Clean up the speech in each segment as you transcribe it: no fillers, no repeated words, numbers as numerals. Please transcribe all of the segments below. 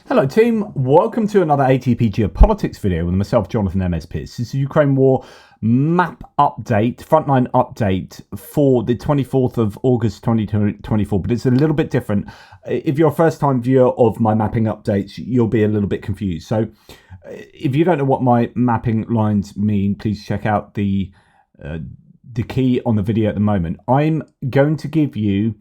Hello team, welcome to another ATP Geopolitics video with myself, Jonathan MS Pearce. This is the Ukraine War map update, frontline update for the 24th of August 2024, but it's a little bit different. If you're a first time viewer of my mapping updates, you'll be a little bit confused. So if you don't know what my mapping lines mean, please check out the key on the video at the moment. I'm going to give you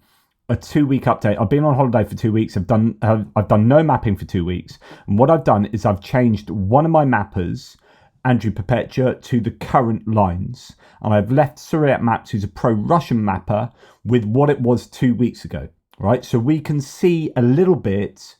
a 2-week update. I've been on holiday for 2 weeks. I've done no mapping for 2 weeks, and what I've done is I've changed one of my mappers, Andrew Perpetua, to the current lines, and I've left Suriyat Maps, who's a pro-Russian mapper, with what it was 2 weeks ago. Right, so we can see a little bit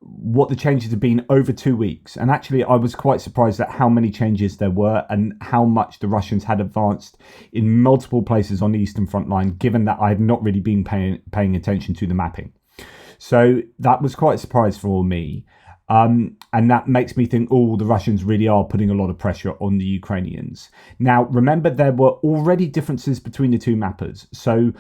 what the changes have been over 2 weeks. And actually, I was quite surprised at how many changes there were and how much the Russians had advanced in multiple places on the Eastern Front Line, given that I've not really been paying attention to the mapping. So that was quite a surprise for me. And that makes me think, oh, the Russians really are putting a lot of pressure on the Ukrainians. Now, remember, there were already differences between the two mappers. So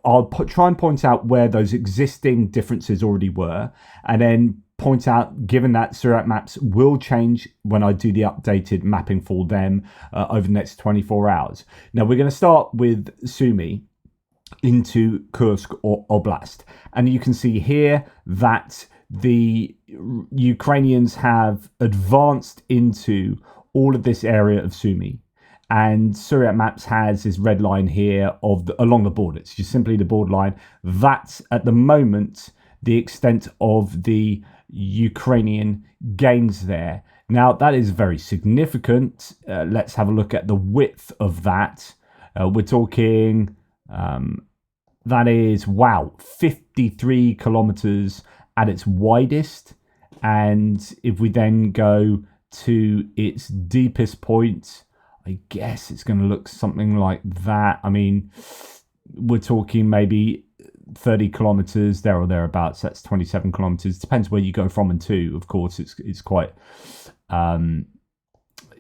I'll try and point out where those existing differences already were, and then point out, given that Suriyat Maps will change when I do the updated mapping for them over the next 24 hours. Now, we're going to start with Sumy into Kursk or Oblast. And you can see here that the Ukrainians have advanced into all of this area of Sumy, and Suriyat Maps has this red line here along the border. It's just simply the borderline. That's at the moment the extent of the Ukrainian gains there. Now that is very significant. Let's have a look at the width of that. We're talking that is 53 kilometers at its widest, and if we then go to its deepest point, I guess it's going to look something like that. I mean, we're talking maybe 30 kilometers there or thereabouts. That's 27 kilometers. Depends where you go from and to. Of course, it's quite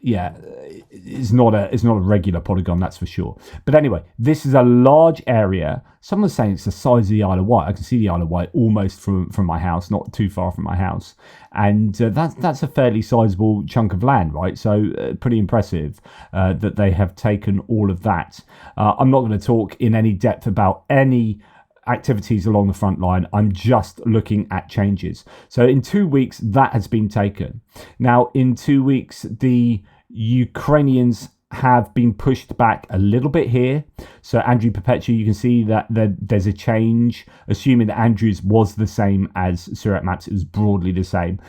it's not a regular polygon, that's for sure. But anyway, this is a large area. Someone's saying it's the size of the Isle of Wight. I can see the Isle of Wight almost from my house, not too far from my house, and that's a fairly sizable chunk of land, right? So pretty impressive that they have taken all of that. I'm not going to talk in any depth about any activities along the front line. I'm just looking at changes. So in 2 weeks, that has been taken. Now, in 2 weeks, the Ukrainians have been pushed back a little bit here. So Andrew Perpetua, you can see that there's a change, assuming that Andrews was the same as Suriyat Maps. It was broadly the same.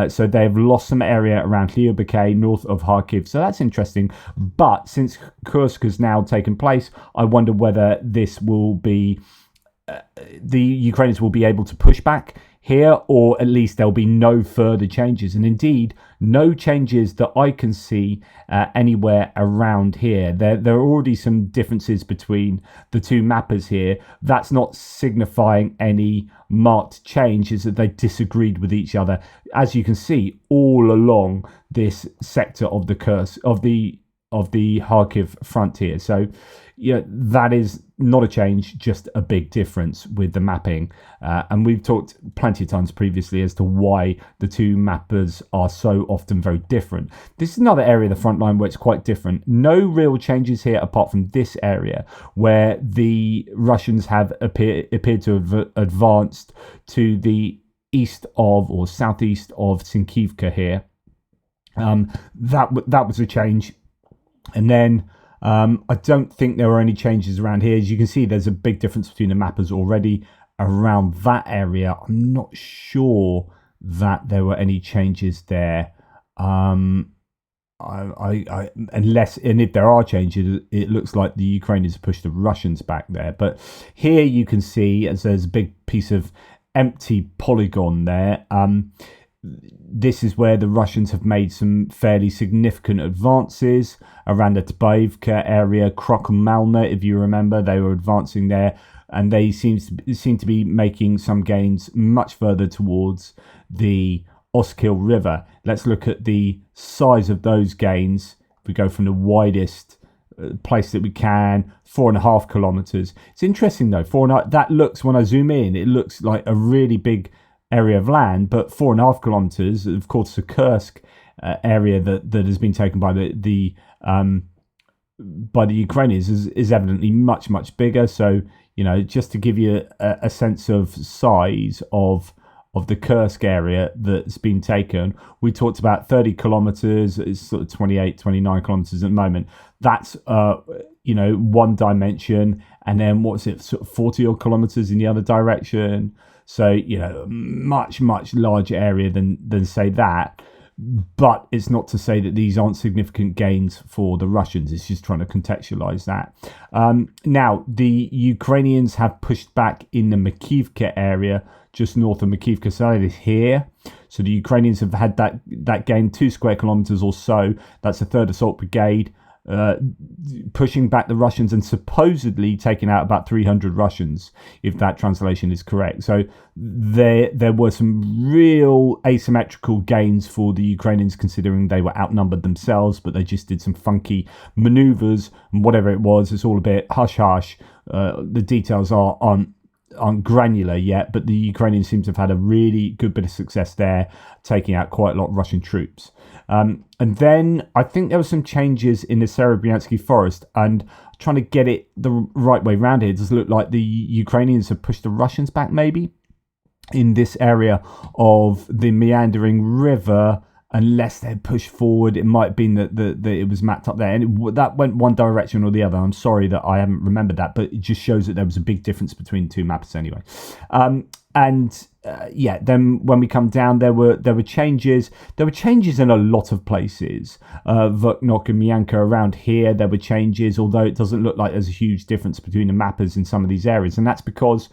So they've lost some area around Lyubimki, north of Kharkiv. So that's interesting. But since Kursk has now taken place, I wonder whether this will be the Ukrainians will be able to push back here, or at least there'll be no further changes. And indeed, no changes that I can see anywhere around here. There are already some differences between the two mappers here. That's not signifying any marked change, is that they disagreed with each other, as you can see all along this sector of the Kursk of the Kharkiv front here. So yeah, that is not a change, just a big difference with the mapping. And we've talked plenty of times previously as to why the two mappers are so often very different. This is another area of the front line where it's quite different. No real changes here apart from this area where the Russians have appeared to have advanced to the east of or southeast of Sinkivka here. That was a change. And then I don't think there were any changes around here. As you can see, there's a big difference between the mappers already around that area. I'm not sure that there were any changes there. Unless, and if there are changes, it looks like the Ukrainians have pushed the Russians back there. But here you can see, as there's a big piece of empty polygon there. This is where the Russians have made some fairly significant advances around the Tbaivka area, Krokomalna, if you remember, they were advancing there, and they seem to be making some gains much further towards the Oskil River. Let's look at the size of those gains. If we go from the widest place that we can, 4.5 kilometers. It's interesting though, that looks, when I zoom in, it looks like a really big area of land, but 4.5 kilometers, of course, the Kursk area that has been taken by the Ukrainians is evidently much bigger. So, just to give you a sense of size of the Kursk area that's been taken, we talked about 30 kilometers. It's sort of 28, 29 kilometers at the moment. That's one dimension, and then what's it, sort of 40 odd kilometers in the other direction. So, much larger area than say that. But it's not to say that these aren't significant gains for the Russians. It's just trying to contextualize that. Now, the Ukrainians have pushed back in the Makivka area, just north of Makivka. So that is here. So the Ukrainians have had that gain 2 square kilometers or so. That's a 3rd Assault Brigade, pushing back the Russians and supposedly taking out about 300 Russians, if that translation is correct. So there were some real asymmetrical gains for the Ukrainians, considering they were outnumbered themselves, but they just did some funky maneuvers, and whatever it was, it's all a bit hush-hush. The details aren't granular yet, but the Ukrainians seem to have had a really good bit of success there, taking out quite a lot of Russian troops. And then I think there were some changes in the Serebryansky forest, and trying to get it the right way around here, it does look like the Ukrainians have pushed the Russians back maybe in this area of the meandering river. Unless they push forward, it might have been that it was mapped up there, and that went one direction or the other. I'm sorry that I haven't remembered that, but it just shows that there was a big difference between the two maps anyway. Then when we come down, there were changes. There were changes in a lot of places. Vuknok and Myanka around here, there were changes, although it doesn't look like there's a huge difference between the mappers in some of these areas, and that's because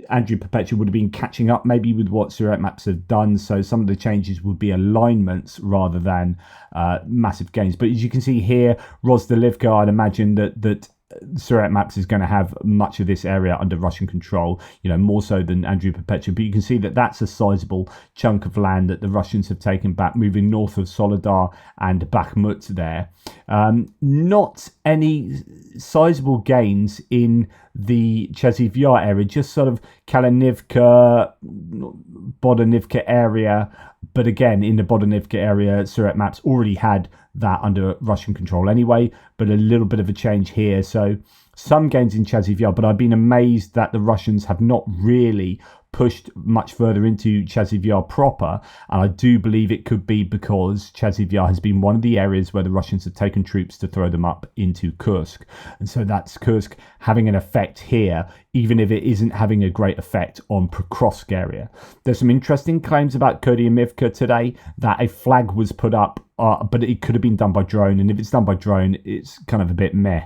Andrew Perpetua would have been catching up maybe with what Surek maps have done. So some of the changes would be alignments rather than massive gains. But as you can see here, Rozdalivka, I'd imagine that Surek maps is going to have much of this area under Russian control, more so than Andrew Perpetua. But you can see that that's a sizable chunk of land that the Russians have taken back, moving north of Soledar and Bakhmut there. Not any sizable gains in the Chasiv Yar area, just sort of Kalinivka, Bodanivka area. But again, in the Bodanivka area, Surek maps already had that under Russian control anyway, but a little bit of a change here. So some gains in Chasiv Yar, but I've been amazed that the Russians have not really pushed much further into Chasiv Yar proper, and I do believe it could be because Chasiv Yar has been one of the areas where the Russians have taken troops to throw them up into Kursk, and so that's Kursk having an effect here, even if it isn't having a great effect on Pokrovsk area. There's some interesting claims about Kurdyamivka today, that a flag was put up, but it could have been done by drone, and if it's done by drone, it's kind of a bit meh.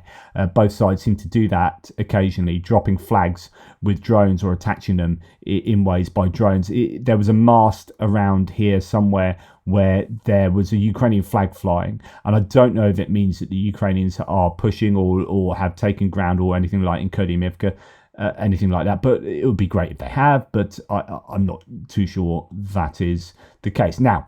Both sides seem to do that occasionally, dropping flags with drones or attaching them in ways by drones. There was a mast around here somewhere where there was a Ukrainian flag flying, and I don't know if it means that the Ukrainians are pushing or have taken ground or anything like in Kurdyamivka, anything like that, but it would be great if they have, but I'm not too sure that is the case. Now,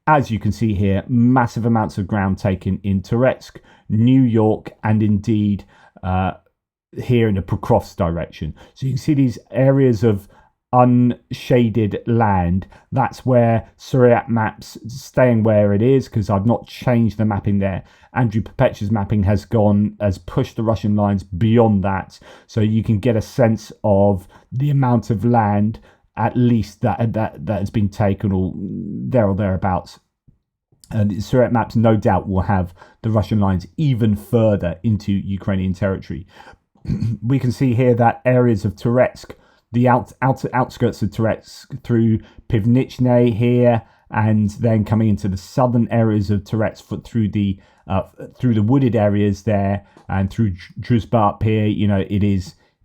as you can see here, massive amounts of ground taken in Toretsk, New York, and indeed here in the Pokrovsk direction. So you can see these areas of unshaded land. That's where Suryak maps staying where it is, because I've not changed the mapping there. Andrew Perpetua's mapping has pushed the Russian lines beyond that, so you can get a sense of the amount of land at least that has been taken, or thereabouts. And Surek maps no doubt will have the Russian lines even further into Ukrainian territory. We can see here that areas of Toretsk, the outskirts of Toretsk, through Pivnichne here, and then coming into the southern areas of Toretsk through the wooded areas there, and through Druzhba up here.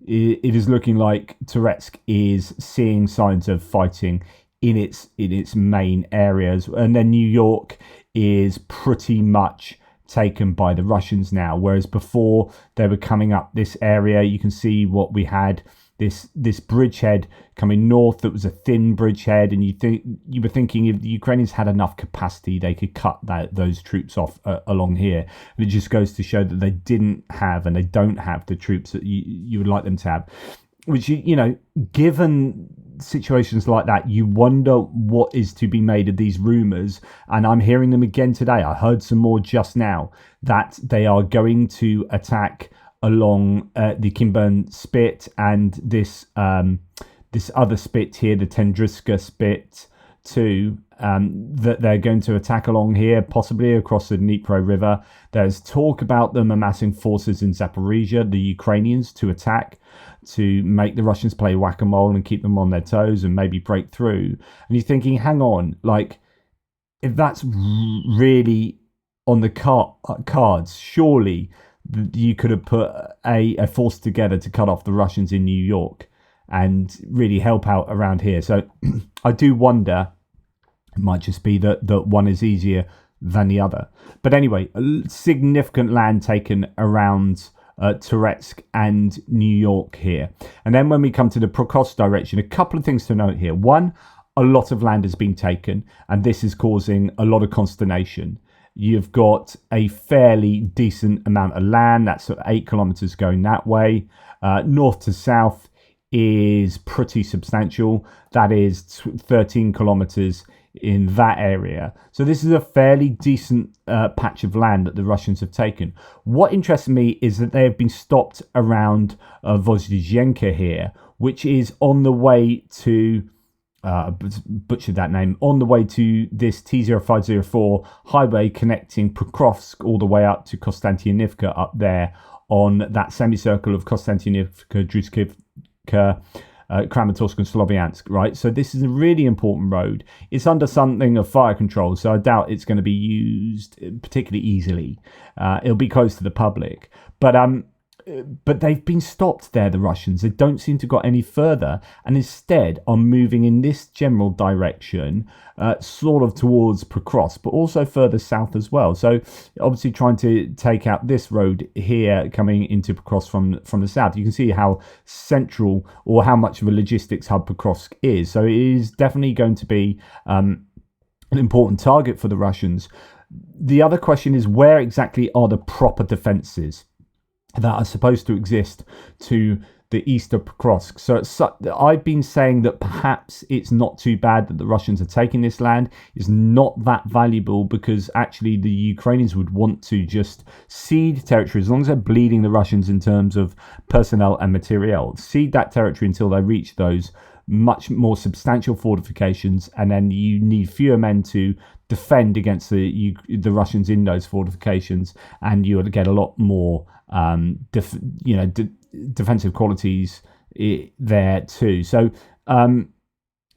It is looking like Toretsk is seeing signs of fighting in its main areas, and then New York is pretty much taken by the Russians now, whereas before they were coming up this area. You can see what we had, this bridgehead coming north that was a thin bridgehead, and you were thinking if the Ukrainians had enough capacity they could cut those troops off along here. And it just goes to show that they didn't have, and they don't have, the troops that you would like them to have, which given situations like that, you wonder what is to be made of these rumors. And I'm hearing them again today. I heard some more just now that they are going to attack along the Kimburn Spit and this other spit here, the Tendriska Spit too, that they're going to attack along here, possibly across the Dnipro River. There's talk about them amassing forces in Zaporizhia, the Ukrainians, to attack, to make the Russians play whack-a-mole and keep them on their toes and maybe break through. And you're thinking, hang on, like, if that's really on the cards, surely you could have put a force together to cut off the Russians in New York and really help out around here. So I do wonder, it might just be that one is easier than the other. But anyway, significant land taken around Toretsk and New York here. And then when we come to the Prokhorovsk direction, a couple of things to note here. One, a lot of land has been taken, and this is causing a lot of consternation. You've got a fairly decent amount of land, that's 8 kilometers going that way. North to south is pretty substantial. That is 13 kilometers in that area. So this is a fairly decent patch of land that the Russians have taken. What interests me is that they have been stopped around Vozdizhenka here, which is on the way to butchered that name, on the way to this T0504 highway connecting Prokhorovsk all the way up to Konstantinivka up there on that semicircle of Konstantinivka, Druzhkivka, Kramatorsk and Sloviansk, right? So this is a really important road. It's under something of fire control, so I doubt it's going to be used particularly easily. It'll be close to the public. But they've been stopped there, the Russians. They don't seem to have got any further, and instead are moving in this general direction, sort of towards Prokhorovsk, but also further south as well. So obviously trying to take out this road here coming into Prokhorovsk from the south. You can see how central or how much of a logistics hub Prokhorovsk is. So it is definitely going to be an important target for the Russians. The other question is, where exactly are the proper defences that are supposed to exist to the east of Prokhorovsk? So I've been saying that perhaps it's not too bad that the Russians are taking this land. It's not that valuable because actually the Ukrainians would want to just cede territory, as long as they're bleeding the Russians in terms of personnel and materiel, cede that territory until they reach those much more substantial fortifications, and then you need fewer men to defend against the Russians in those fortifications, and you'll get a lot more defensive qualities there too. So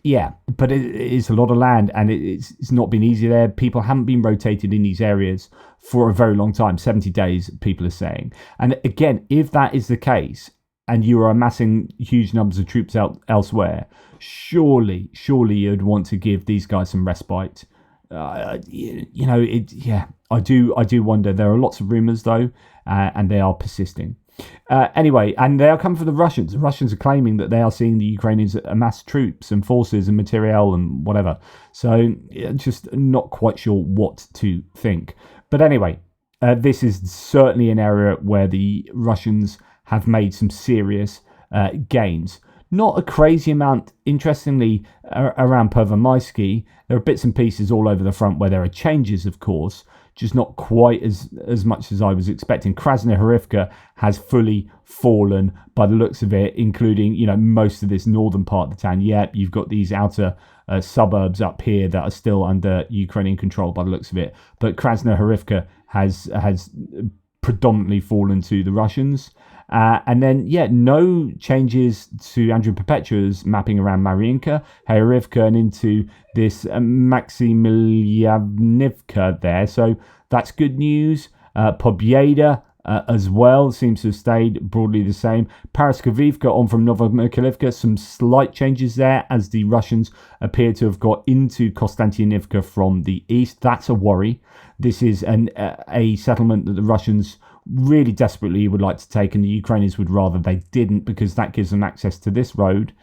yeah, but it is a lot of land, and it's not been easy there. People haven't been rotated in these areas for a very long time, 70 days people are saying. And again, if that is the case and you are amassing huge numbers of troops elsewhere, surely you'd want to give these guys some respite. I do wonder. There are lots of rumors though, and they are persisting. Anyway, and they are coming from the Russians. The Russians are claiming that they are seeing the Ukrainians amass troops and forces and materiel and whatever. So just not quite sure what to think. But anyway, this is certainly an area where the Russians have made some serious gains. Not a crazy amount, interestingly, around Pervomaisky. There are bits and pieces all over the front where there are changes, of course, just not quite as much as I was expecting. Krasnohorivka has fully fallen by the looks of it, including, most of this northern part of the town. Yeah, you've got these outer suburbs up here that are still under Ukrainian control by the looks of it. But Krasnohorivka has predominantly fallen to the Russians. And then, no changes to Andrew Perpetua's mapping around Mariinka, Horivka, and into this Maximilianivka there. So that's good news. Pobieda as well seems to have stayed broadly the same. Paraskovivka on from Novomykhailivka, some slight changes there as the Russians appear to have got into Konstantinivka from the east. That's a worry. This is a settlement that the Russians really desperately would like to take, and the Ukrainians would rather they didn't, because that gives them access to this road.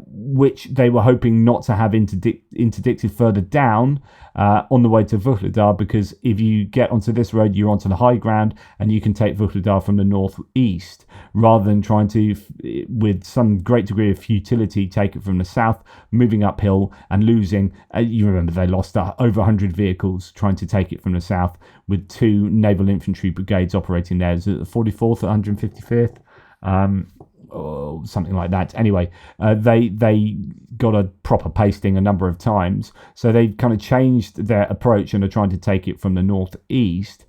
which they were hoping not to have interdicted further down on the way to Vuhledar, because if you get onto this road, you're onto the high ground and you can take Vuhledar from the northeast, rather than trying to, with some great degree of futility, take it from the south, moving uphill and losing. You remember they lost over 100 vehicles trying to take it from the south, with 2 naval infantry brigades operating there. Is it the 44th, 155th? Or something like that. Anyway, they got a proper pasting a number of times, so they kind of changed their approach and are trying to take it from the northeast.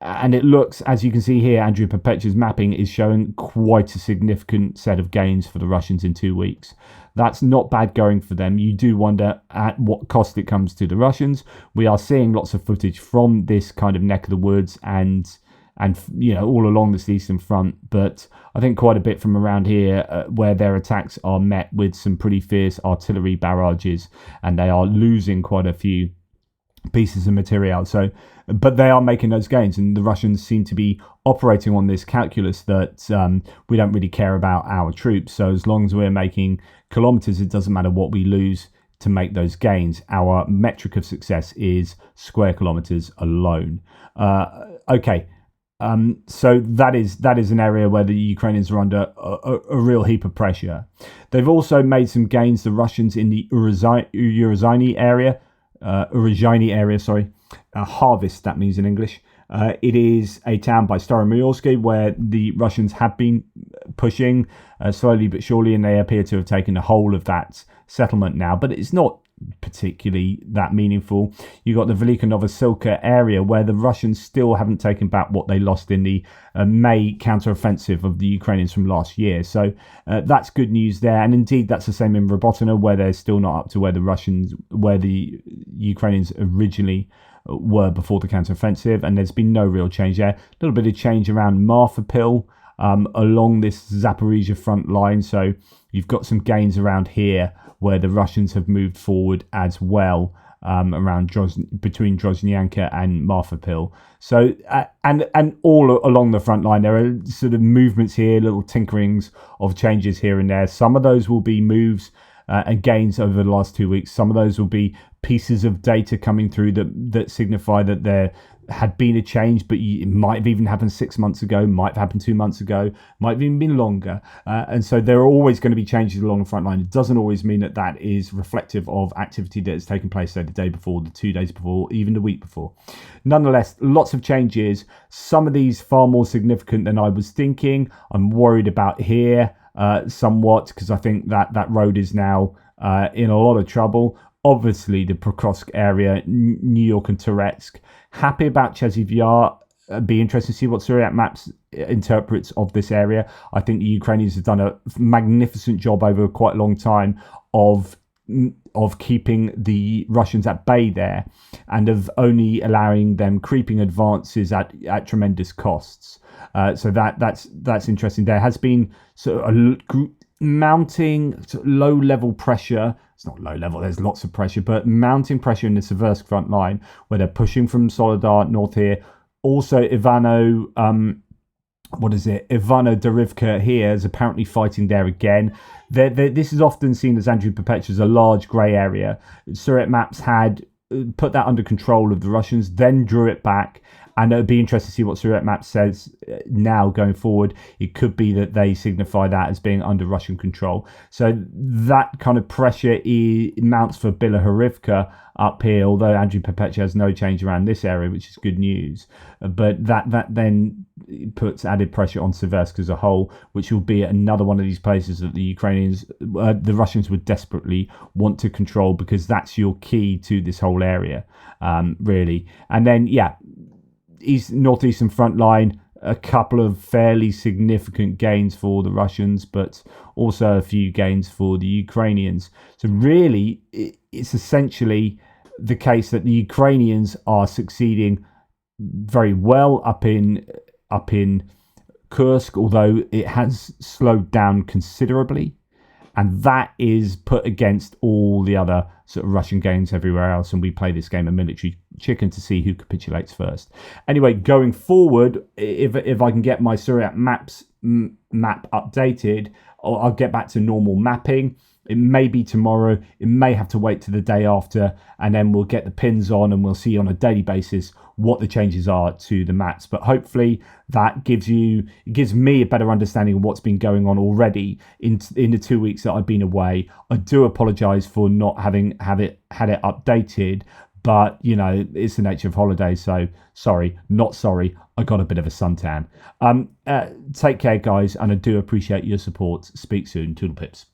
And it looks, as you can see here, Andrew Perpetua's mapping is showing quite a significant set of gains for the Russians in 2 weeks. That's not bad going for them. You do wonder at what cost it comes to the Russians. We are seeing lots of footage from this kind of neck of the woods and all along this eastern front, but I think quite a bit from around here where their attacks are met with some pretty fierce artillery barrages, and they are losing quite a few pieces of material. So, but they are making those gains, and the Russians seem to be operating on this calculus that we don't really care about our troops. So as long as we're making kilometers, it doesn't matter what we lose to make those gains. Our metric of success is square kilometers alone. Okay. So that is an area where the Ukrainians are under a real heap of pressure. They've also made some gains, the Russians, in the Uruzhaini area. Harvest, that means in English. It is a town by Staromyorsky where the Russians have been pushing slowly but surely, and they appear to have taken the whole of that settlement now. But it's not particularly that meaningful. You got the Velika Novosilka area where the Russians still haven't taken back what they lost in the May counteroffensive of the Ukrainians from last year. So that's good news there. And indeed, that's the same in Robotyne, where they're still not up to where the Ukrainians originally were before the counteroffensive, and there's been no real change there. A little bit of change around Marfapil along this Zaporizhia front line. So you've got some gains around here where the Russians have moved forward as well, around between Drozhnyanka and Marfapil. So and all along the front line, there are sort of movements here, little tinkerings of changes here and there. Some of those will be moves and gains over the last 2 weeks. Some of those will be pieces of data coming through that signify that there had been a change, but it might have even happened 6 months ago, might have happened 2 months ago, might have even been longer. And so there are always going to be changes along the front line. It doesn't always mean that that is reflective of activity that has taken place, say, the day before, the 2 days before, even the week before. Nonetheless, lots of changes, some of these far more significant than I was thinking. I'm worried about here somewhat, because I think that road is now in a lot of trouble. Obviously, the Pokrovsk area, New York and Touretsk. Happy about Chasiv Yar. Be interested to see what Syriac Maps interprets of this area. I think the Ukrainians have done a magnificent job over quite a long time of keeping the Russians at bay there, and of only allowing them creeping advances at tremendous costs. So that's interesting. There has been sort of a mounting sort of low-level pressure. It's not low level, there's lots of pressure, but mounting pressure in the Seversk front line, where they're pushing from Soledar north here. Also, Ivano Darivka here is apparently fighting there again. This is often seen as Andrew Perpetua as a large grey area. Syriac Maps had put that under control of the Russians, then drew it back. And it would be interesting to see what Syriac Maps says now going forward. It could be that they signify that as being under Russian control. So that kind of pressure mounts for Bilahorivka up here, although Andrew Perpetua has no change around this area, which is good news. But that then puts added pressure on Seversk as a whole, which will be another one of these places that the Russians would desperately want to control, because that's your key to this whole area, really. And then, northeastern front line, a couple of fairly significant gains for the Russians, but also a few gains for the Ukrainians. So really, it's essentially the case that the Ukrainians are succeeding very well up in Kursk, although it has slowed down considerably. And that is put against all the other sort of Russian gains everywhere else. And we play this game of military chicken to see who capitulates first. Anyway, going forward, if I can get my Syriac map updated, I'll get back to normal mapping. It may be tomorrow. It may have to wait to the day after, and then we'll get the pins on and we'll see on a daily basis what the changes are to the mats. But hopefully that gives me a better understanding of what's been going on already in the 2 weeks that I've been away. I do apologize for not having had it updated, but it's the nature of holidays, so sorry, not sorry. I got a bit of a suntan. Take care, guys, and I do appreciate your support. Speak soon. Toodle pips.